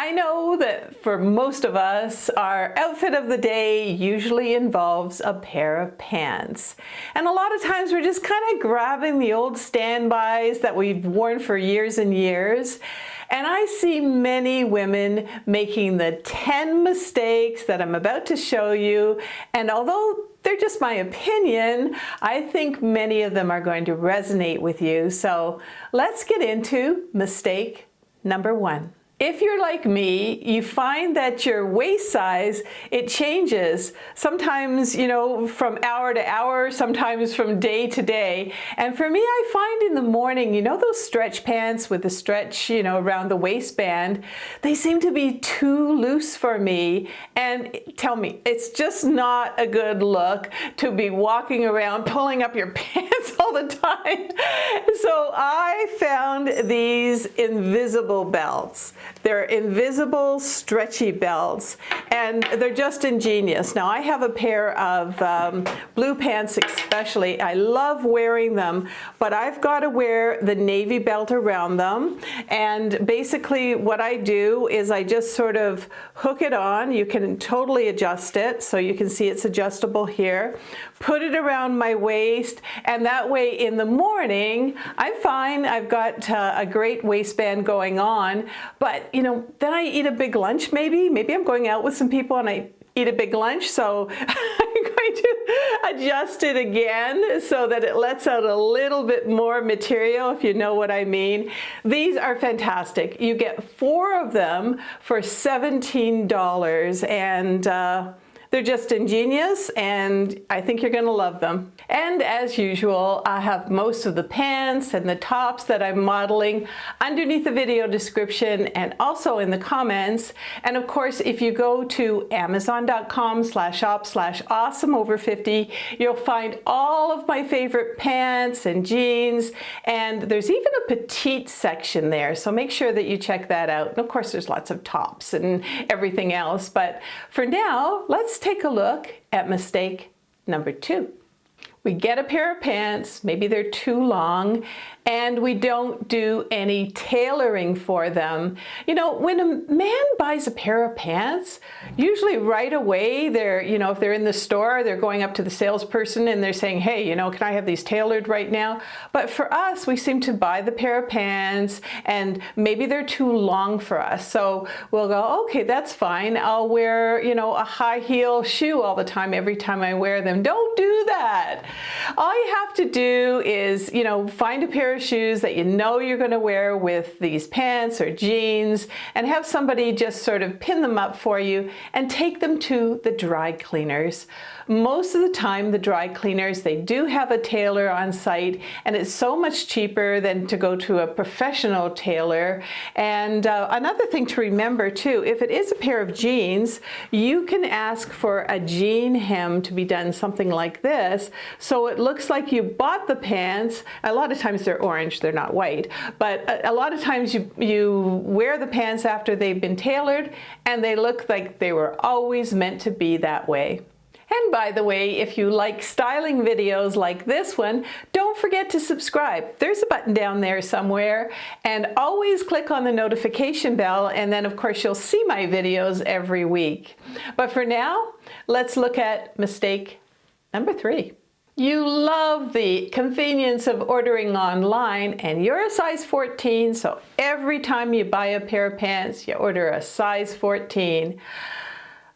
I know that for most of us, our outfit of the day usually involves a pair of pants. And a lot of times we're just kind of grabbing the old standbys that we've worn for years and years. And I see many women making the 10 mistakes that I'm about to show you. And although they're just my opinion, I think many of them are going to resonate with you. So let's get into mistake number 1. If you're like me, you find that your waist size, it changes sometimes, from hour to hour, sometimes from day to day. And for me, I find in the morning, those stretch pants with the stretch, around the waistband, they seem to be too loose for me. And tell me, it's just not a good look to be walking around pulling up your pants all the time. So I found these invisible belts. They're invisible, stretchy belts, and they're just ingenious. Now, I have a pair of blue pants especially. I love wearing them, but I've got to wear the navy belt around them. And basically what I do is I just sort of hook it on. You can totally adjust it, so you can see it's adjustable here. Put it around my waist, and that way in the morning, I'm fine. I've got a great waistband going on, but then I eat a big lunch maybe. Maybe I'm going out with some people and I eat a big lunch, so I'm going to adjust it again so that it lets out a little bit more material, if you know what I mean. These are fantastic. You get 4 of them for $17, and they're just ingenious, and I think you're gonna love them. And as usual, I have most of the pants and the tops that I'm modeling underneath the video description and also in the comments. And of course, if you go to amazon.com/shop/awesome over50, you'll find all of my favorite pants and jeans, and there's even a petite section there, so make sure that you check that out. And of course, there's lots of tops and everything else, but for now, let's take a look at mistake number 2. We get a pair of pants, maybe they're too long, and we don't do any tailoring for them. When a man buys a pair of pants, usually right away they're, if they're in the store, they're going up to the salesperson and they're saying, hey, can I have these tailored right now? But for us, we seem to buy the pair of pants and maybe they're too long for us. So we'll go, okay, that's fine. I'll wear, a high heel shoe all the time, every time I wear them. Don't do that. All you have to do is, find a pair of shoes that you're going to wear with these pants or jeans, and have somebody just sort of pin them up for you and take them to the dry cleaners. Most of the time, the dry cleaners, they do have a tailor on site, and it's so much cheaper than to go to a professional tailor. And another thing to remember too, if it is a pair of jeans, you can ask for a jean hem to be done something like this, so it looks like you bought the pants. A lot of times they're orange, they're not white, but a lot of times you wear the pants after they've been tailored and they look like they were always meant to be that way. And by the way, if you like styling videos like this one, don't forget to subscribe. There's a button down there somewhere, and always click on the notification bell, and then of course you'll see my videos every week. But for now, let's look at mistake number 3. You love the convenience of ordering online, and you're a size 14, so every time you buy a pair of pants, you order a size 14.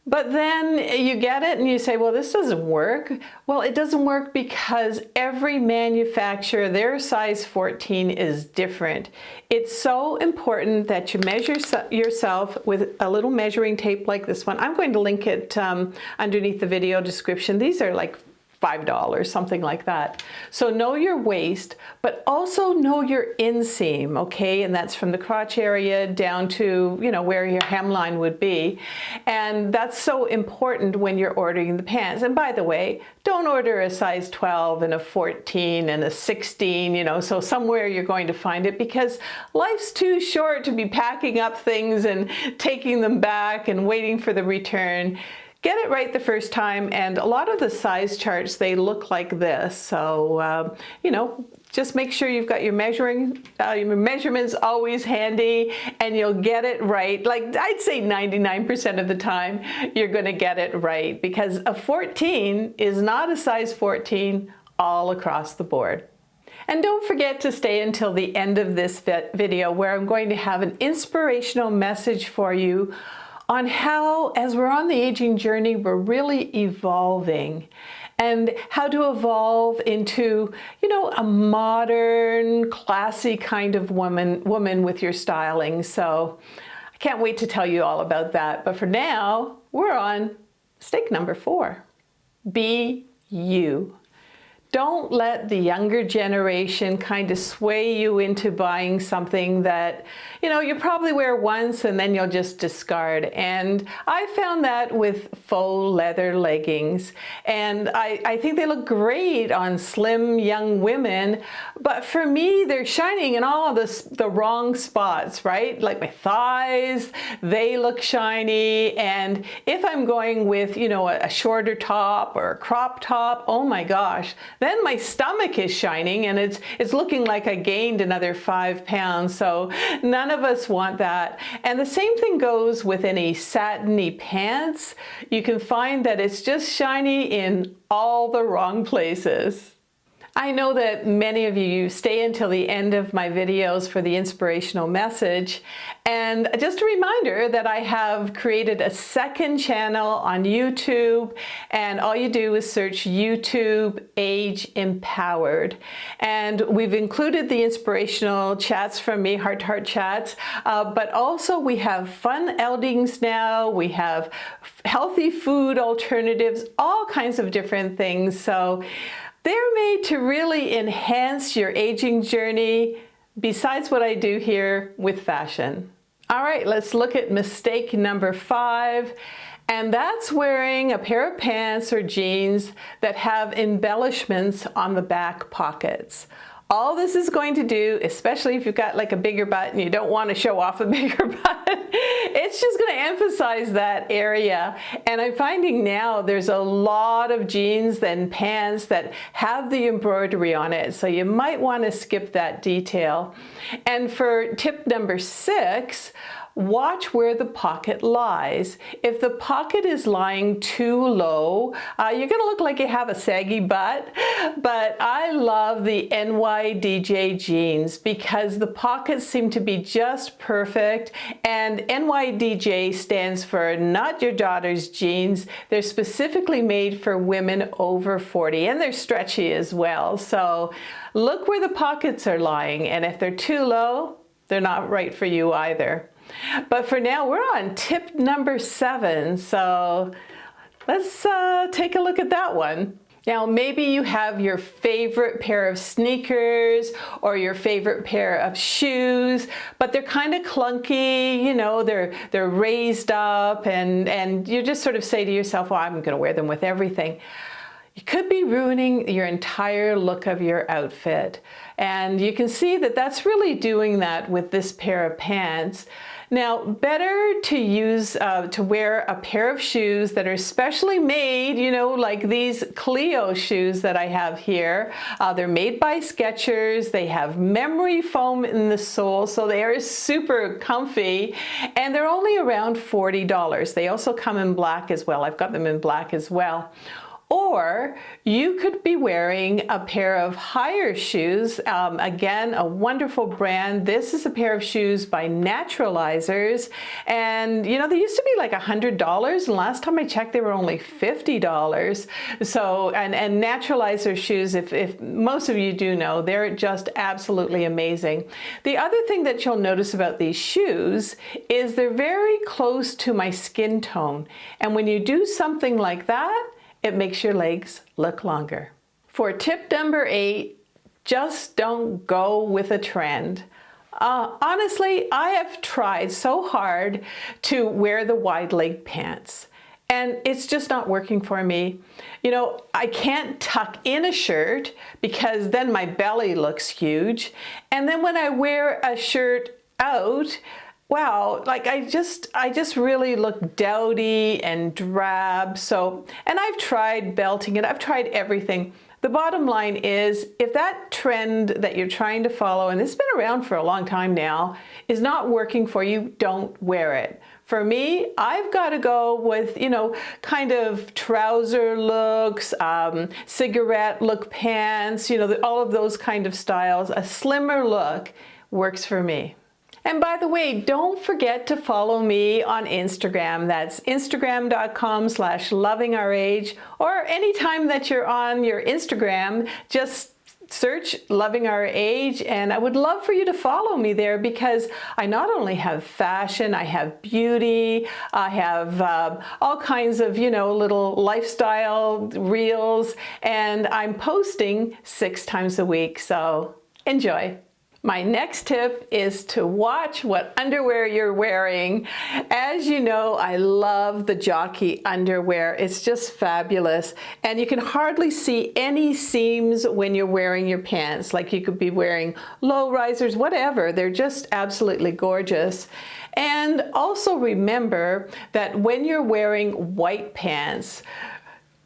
But then you get it and you say, well, this doesn't work. Well, it doesn't work because every manufacturer, their size 14 is different. It's so important that you measure yourself with a little measuring tape like this one. I'm going to link it underneath the video description. These are like $5, something like that. So know your waist, but also know your inseam, okay? And that's from the crotch area down to, where your hemline would be. And that's so important when you're ordering the pants. And by the way, don't order a size 12 and a 14 and a 16, so somewhere you're going to find it, because life's too short to be packing up things and taking them back and waiting for the return. Get it right the first time, and a lot of the size charts, they look like this. So, Just make sure you've got your measurements always handy, and you'll get it right. Like I'd say 99% of the time, you're going to get it right, because a 14 is not a size 14 all across the board. And don't forget to stay until the end of this video, where I'm going to have an inspirational message for you on how, as we're on the aging journey, we're really evolving, and how to evolve into, a modern, classy kind of woman with your styling. So I can't wait to tell you all about that. But for now, we're on mistake number 4. Be you. Don't let the younger generation kind of sway you into buying something that, you probably wear once and then you'll just discard. And I found that with faux leather leggings. And I think they look great on slim young women. But for me, they're shining in all the wrong spots, right? Like my thighs, they look shiny. And if I'm going with, a shorter top or a crop top, oh my gosh, then my stomach is shining and it's looking like I gained another 5 pounds. So none of us want that. And the same thing goes with any satiny pants. You can find that it's just shiny in all the wrong places. I know that many of you stay until the end of my videos for the inspirational message. And just a reminder that I have created a second channel on YouTube, and all you do is search YouTube Age Empowered. And we've included the inspirational chats from me, heart to heart chats, but also we have fun outings now. We have healthy food alternatives, all kinds of different things. So they're made to really enhance your aging journey, besides what I do here with fashion. All right, let's look at mistake number 5. And that's wearing a pair of pants or jeans that have embellishments on the back pockets. All this is going to do, especially if you've got like a bigger butt and you don't want to show off a bigger butt, it's just going to emphasize that area. And I'm finding now there's a lot of jeans and pants that have the embroidery on it, so you might want to skip that detail. And for tip number 6, watch where the pocket lies. If the pocket is lying too low, you're gonna look like you have a saggy butt. But I love the NYDJ jeans because the pockets seem to be just perfect. And NYDJ stands for Not Your Daughter's Jeans. They're specifically made for women over 40, and they're stretchy as well. So look where the pockets are lying, and if they're too low, they're not right for you either. But for now, we're on tip number 7, so let's take a look at that one. Now, maybe you have your favorite pair of sneakers or your favorite pair of shoes, but they're kind of clunky, they're raised up, and you just sort of say to yourself, well, I'm going to wear them with everything. You could be ruining your entire look of your outfit. And you can see that that's really doing that with this pair of pants. Now, better to use, to wear a pair of shoes that are specially made, like these Clio shoes that I have here. They're made by Skechers. They have memory foam in the sole, so they are super comfy. And they're only around $40. They also come in black as well. I've got them in black as well. Or you could be wearing a pair of higher shoes. Again, a wonderful brand. This is a pair of shoes by Naturalizers. And they used to be like $100. And last time I checked, they were only $50. So, and Naturalizer shoes, if most of you do know, they're just absolutely amazing. The other thing that you'll notice about these shoes is they're very close to my skin tone. And when you do something like that, it makes your legs look longer. For tip number 8, just don't go with a trend. Honestly, I have tried so hard to wear the wide leg pants, and it's just not working for me. I can't tuck in a shirt because then my belly looks huge. And then when I wear a shirt out, wow, like I just really look dowdy and drab. So, and I've tried belting it, I've tried everything, The bottom line is, if that trend that you're trying to follow, and it's been around for a long time now, is not working for you, don't wear it. For me, I've got to go with, kind of trouser looks, cigarette look pants, all of those kind of styles. A slimmer look works for me. And by the way, don't forget to follow me on Instagram. That's instagram.com/lovingourage, or anytime that you're on your Instagram, just search Loving Our Age, and I would love for you to follow me there, because I not only have fashion, I have beauty, I have all kinds of, little lifestyle reels, and I'm posting 6 times a week, so enjoy. My next tip is to watch what underwear you're wearing. As you know, I love the jockey underwear. It's just fabulous. And you can hardly see any seams when you're wearing your pants. Like, you could be wearing low risers, whatever. They're just absolutely gorgeous. And also remember that when you're wearing white pants,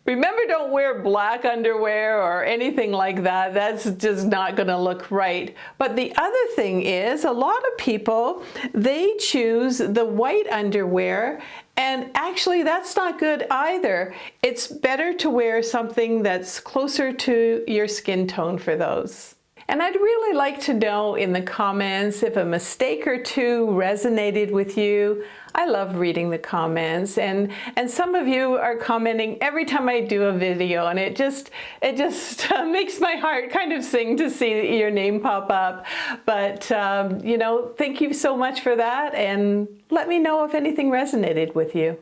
remember, don't wear black underwear or anything like that. That's just not going to look right. But the other thing is, a lot of people, they choose the white underwear, and actually that's not good either. It's better to wear something that's closer to your skin tone for those. And I'd really like to know in the comments if a mistake or two resonated with you. I love reading the comments, and some of you are commenting every time I do a video, and it just makes my heart kind of sing to see your name pop up. But thank you so much for that, and let me know if anything resonated with you.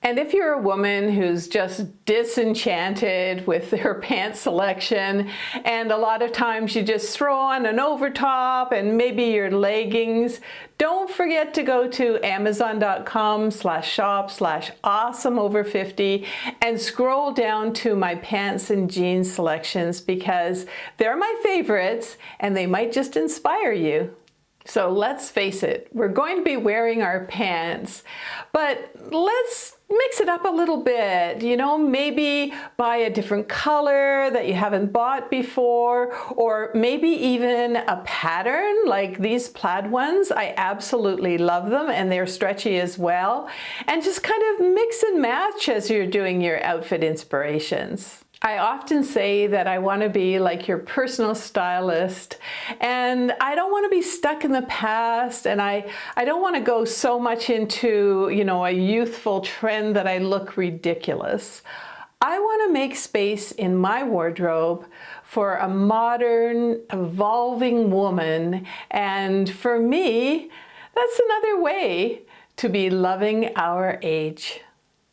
And if you're a woman who's just disenchanted with her pant selection, and a lot of times you just throw on an overtop and maybe your leggings, don't forget to go to amazon.com/shop/awesomeover50 and scroll down to my pants and jeans selections, because they're my favorites and they might just inspire you. So let's face it, we're going to be wearing our pants, but let's mix it up a little bit, maybe buy a different color that you haven't bought before, or maybe even a pattern like these plaid ones. I absolutely love them, and they're stretchy as well. And just kind of mix and match as you're doing your outfit inspirations. I often say that I want to be like your personal stylist, and I don't want to be stuck in the past, and I don't want to go so much into, a youthful trend that I look ridiculous. I want to make space in my wardrobe for a modern, evolving woman, and for me, that's another way to be loving our age.